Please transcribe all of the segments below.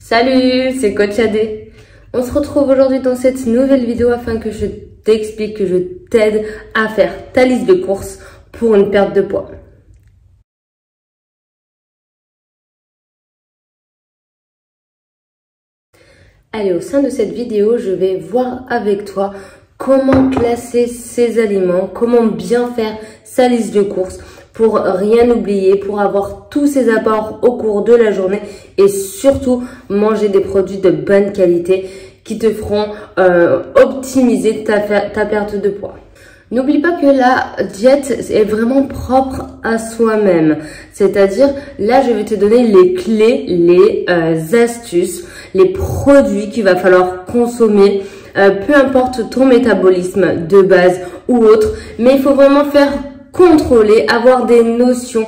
Salut, c'est Coach AD. On se retrouve aujourd'hui dans cette nouvelle vidéo afin que je t'explique, que je t'aide à faire ta liste de courses pour une perte de poids. Allez, au sein de cette vidéo, je vais voir avec toi comment classer ces aliments, comment bien faire sa liste de courses pour rien oublier, pour avoir tous ces apports au cours de la journée et surtout manger des produits de bonne qualité qui te feront optimiser ta perte de poids. N'oublie pas que la diète est vraiment propre à soi-même. C'est-à-dire, là, je vais te donner les clés, les astuces, les produits qu'il va falloir consommer, peu importe ton métabolisme de base ou autre. Mais il faut vraiment faire contrôler, avoir des notions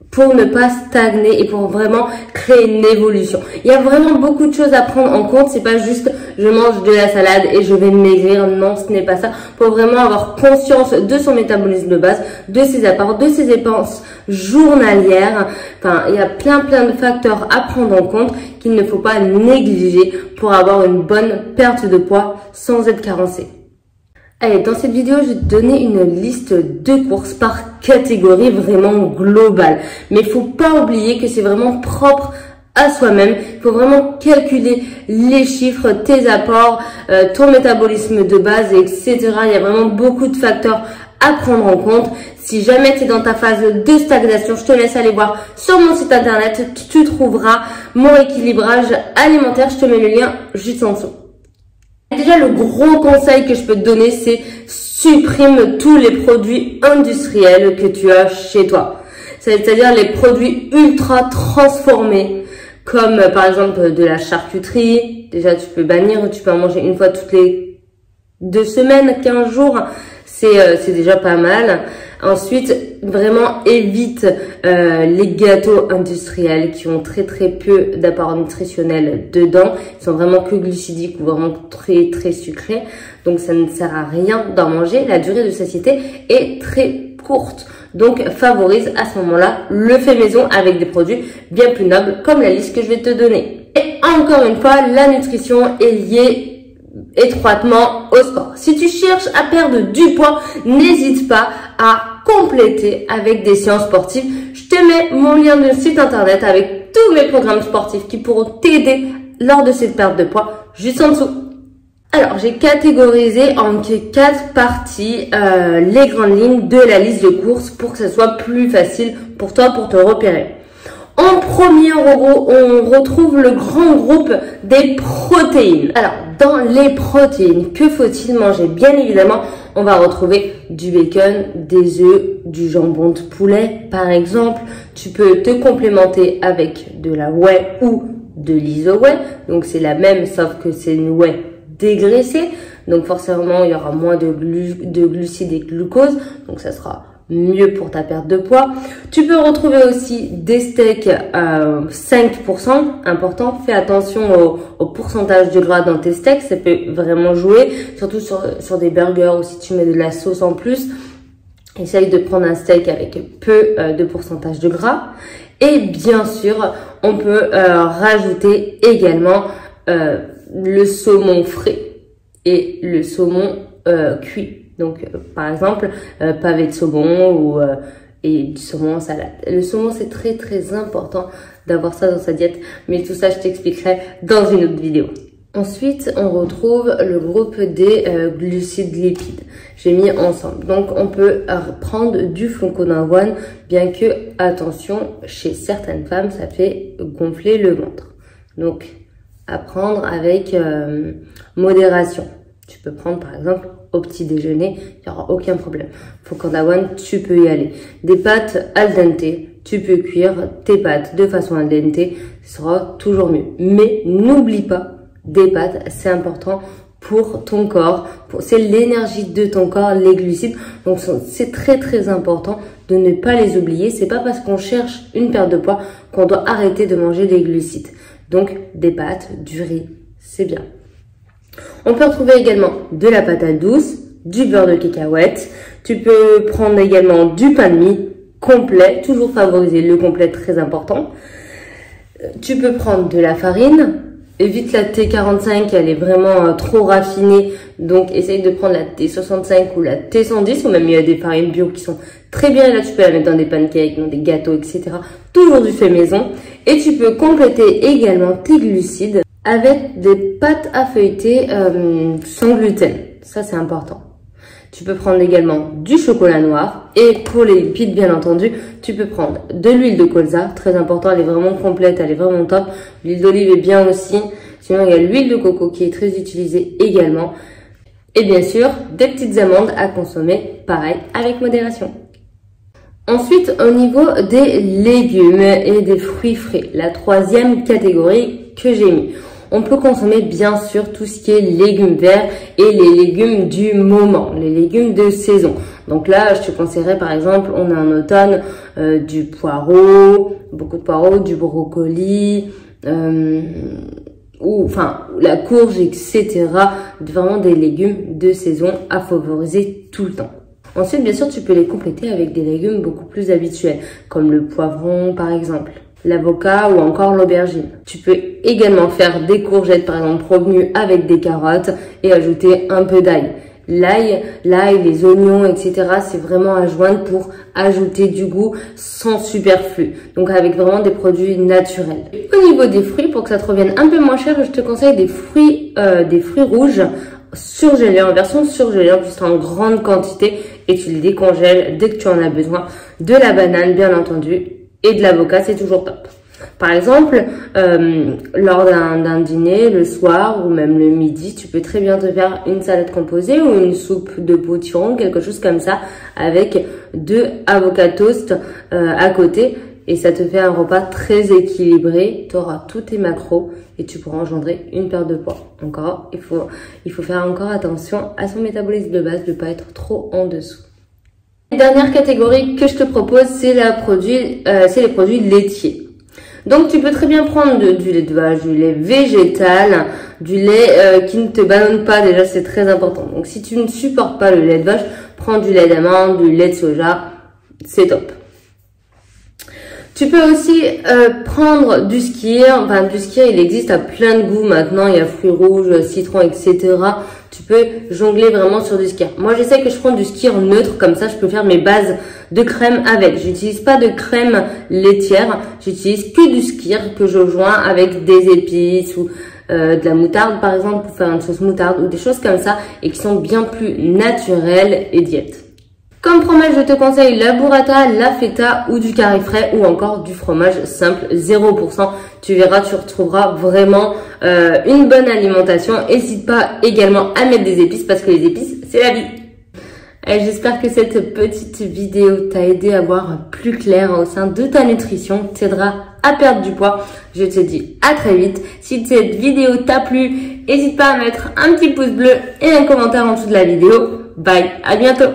pour ne pas stagner et pour vraiment créer une évolution. Il y a vraiment beaucoup de choses à prendre en compte. C'est pas juste je mange de la salade et je vais maigrir. Non, ce n'est pas ça. Faut vraiment avoir conscience de son métabolisme de base, de ses apports, de ses dépenses journalières. Enfin, il y a plein de facteurs à prendre en compte qu'il ne faut pas négliger pour avoir une bonne perte de poids sans être carencé. Allez, dans cette vidéo, je vais te donner une liste de courses par catégorie vraiment globale. Mais il faut pas oublier que c'est vraiment propre à soi-même. Il faut vraiment calculer les chiffres, tes apports, ton métabolisme de base, etc. Il y a vraiment beaucoup de facteurs à prendre en compte. Si jamais tu es dans ta phase de stagnation, je te laisse aller voir sur mon site internet. Tu trouveras mon équilibrage alimentaire. Je te mets le lien juste en dessous. Déjà, le gros conseil que je peux te donner, c'est supprime tous les produits industriels que tu as chez toi. C'est-à-dire les produits ultra transformés, comme par exemple de la charcuterie. Déjà, tu peux bannir, tu peux en manger une fois toutes les 2 semaines, 15 jours. C'est déjà pas mal. Ensuite, vraiment évite les gâteaux industriels qui ont très peu d'apports nutritionnels dedans. Ils sont vraiment que glucidiques ou vraiment très sucrés. Donc ça ne sert à rien d'en manger. La durée de satiété est très courte. Donc favorise à ce moment-là le fait maison avec des produits bien plus nobles comme la liste que je vais te donner. Et encore une fois, la nutrition est liée étroitement au sport. Si tu cherches à perdre du poids, n'hésite pas à compléter avec des séances sportives. Je te mets mon lien de site internet avec tous mes programmes sportifs qui pourront t'aider lors de cette perte de poids juste en dessous. Alors, j'ai catégorisé en 4 parties les grandes lignes de la liste de courses pour que ce soit plus facile pour toi pour te repérer. En premier, on retrouve le grand groupe des protéines. Alors, dans les protéines, que faut-il manger? Bien évidemment, on va retrouver du bacon, des œufs, du jambon de poulet, par exemple. Tu peux te complémenter avec de la whey ou de l'iso-whey. Donc, c'est la même, sauf que c'est une whey dégraissée. Donc, forcément, il y aura moins de glucides et de glucose. Donc, ça sera mieux pour ta perte de poids. Tu peux retrouver aussi des steaks 5%, important. Fais attention au pourcentage de gras dans tes steaks, ça peut vraiment jouer, surtout sur des burgers ou si tu mets de la sauce en plus. Essaye de prendre un steak avec peu de pourcentage de gras. Et bien sûr, on peut rajouter également le saumon frais et le saumon cuit. Donc, par exemple, pavé de saumon et du saumon en salade. Le saumon, c'est très important d'avoir ça dans sa diète. Mais tout ça, je t'expliquerai dans une autre vidéo. Ensuite, on retrouve le groupe des glucides lipides. J'ai mis ensemble. Donc, on peut prendre du flocon d'avoine, bien que, attention, chez certaines femmes, ça fait gonfler le ventre. Donc, à prendre avec modération. Tu peux prendre, par exemple, au petit déjeuner, il n'y aura aucun problème. Flocon d'avoine, tu peux y aller. Des pâtes al dente, tu peux cuire tes pâtes de façon al dente, ce sera toujours mieux. Mais n'oublie pas, des pâtes, c'est important pour ton corps. C'est l'énergie de ton corps, les glucides. Donc, c'est très important de ne pas les oublier. C'est pas parce qu'on cherche une perte de poids qu'on doit arrêter de manger des glucides. Donc, des pâtes, du riz, c'est bien. On peut retrouver également de la patate douce, du beurre de cacahuète. Tu peux prendre également du pain de mie complet, toujours favoriser le complet, très important. Tu peux prendre de la farine, évite la T45, elle est vraiment trop raffinée. Donc, essaye de prendre la T65 ou la T110, ou même il y a des farines bio qui sont très bien. Et là, tu peux la mettre dans des pancakes, dans des gâteaux, etc. Toujours du fait maison. Et tu peux compléter également tes glucides avec des pâtes à feuilleter sans gluten. Ça, c'est important. Tu peux prendre également du chocolat noir. Et pour les lipides, bien entendu, tu peux prendre de l'huile de colza. Très important, elle est vraiment complète, elle est vraiment top. L'huile d'olive est bien aussi. Sinon, il y a l'huile de coco qui est très utilisée également. Et bien sûr, des petites amandes à consommer, pareil, avec modération. Ensuite, au niveau des légumes et des fruits frais, la troisième catégorie que j'ai mis. On peut consommer bien sûr tout ce qui est légumes verts et les légumes du moment, les légumes de saison. Donc là, je te conseillerais par exemple, on est en automne, du poireau, beaucoup de poireaux, du brocoli, ou enfin la courge, etc. Vraiment des légumes de saison à favoriser tout le temps. Ensuite, bien sûr, tu peux les compléter avec des légumes beaucoup plus habituels, comme le poivron par exemple, l'avocat ou encore l'aubergine. Tu peux également faire des courgettes par exemple revenues avec des carottes et ajouter un peu d'ail. L'ail, les oignons, etc. c'est vraiment à joindre pour ajouter du goût sans superflu. Donc avec vraiment des produits naturels. Au niveau des fruits, pour que ça te revienne un peu moins cher, je te conseille des fruits rouges surgelés, en version surgelée, en plus en grande quantité, et tu les décongèles dès que tu en as besoin. De la banane, bien entendu, et de l'avocat, c'est toujours top. Par exemple, lors d'un dîner, le soir ou même le midi, tu peux très bien te faire une salade composée ou une soupe de potiron, quelque chose comme ça, avec 2 avocats toast à côté. Et ça te fait un repas très équilibré, tu auras tous tes macros et tu pourras engendrer une perte de poids. Encore, il faut faire encore attention à son métabolisme de base, de ne pas être trop en dessous. La dernière catégorie que je te propose, c'est les produits laitiers. Donc tu peux très bien prendre du lait de vache, du lait végétal, du lait qui ne te ballonne pas, déjà c'est très important. Donc si tu ne supportes pas le lait de vache, prends du lait d'amande, du lait de soja, c'est top. Tu peux aussi prendre du skyr. Enfin, du skyr, il existe à plein de goûts maintenant. Il y a fruits rouges, citron, etc. Tu peux jongler vraiment sur du skyr. Moi, j'essaie que je prends du skyr neutre. Comme ça, je peux faire mes bases de crème avec. J'utilise pas de crème laitière. J'utilise que du skyr que je joins avec des épices ou de la moutarde, par exemple, pour faire une sauce moutarde ou des choses comme ça et qui sont bien plus naturelles et diètes. Comme fromage, je te conseille la burrata, la feta ou du carré frais ou encore du fromage simple 0%. Tu verras, tu retrouveras vraiment une bonne alimentation. N'hésite pas également à mettre des épices parce que les épices, c'est la vie. J'espère que cette petite vidéo t'a aidé à voir plus clair au sein de ta nutrition, t'aidera à perdre du poids. Je te dis à très vite. Si cette vidéo t'a plu, n'hésite pas à mettre un petit pouce bleu et un commentaire en dessous de la vidéo. Bye, à bientôt.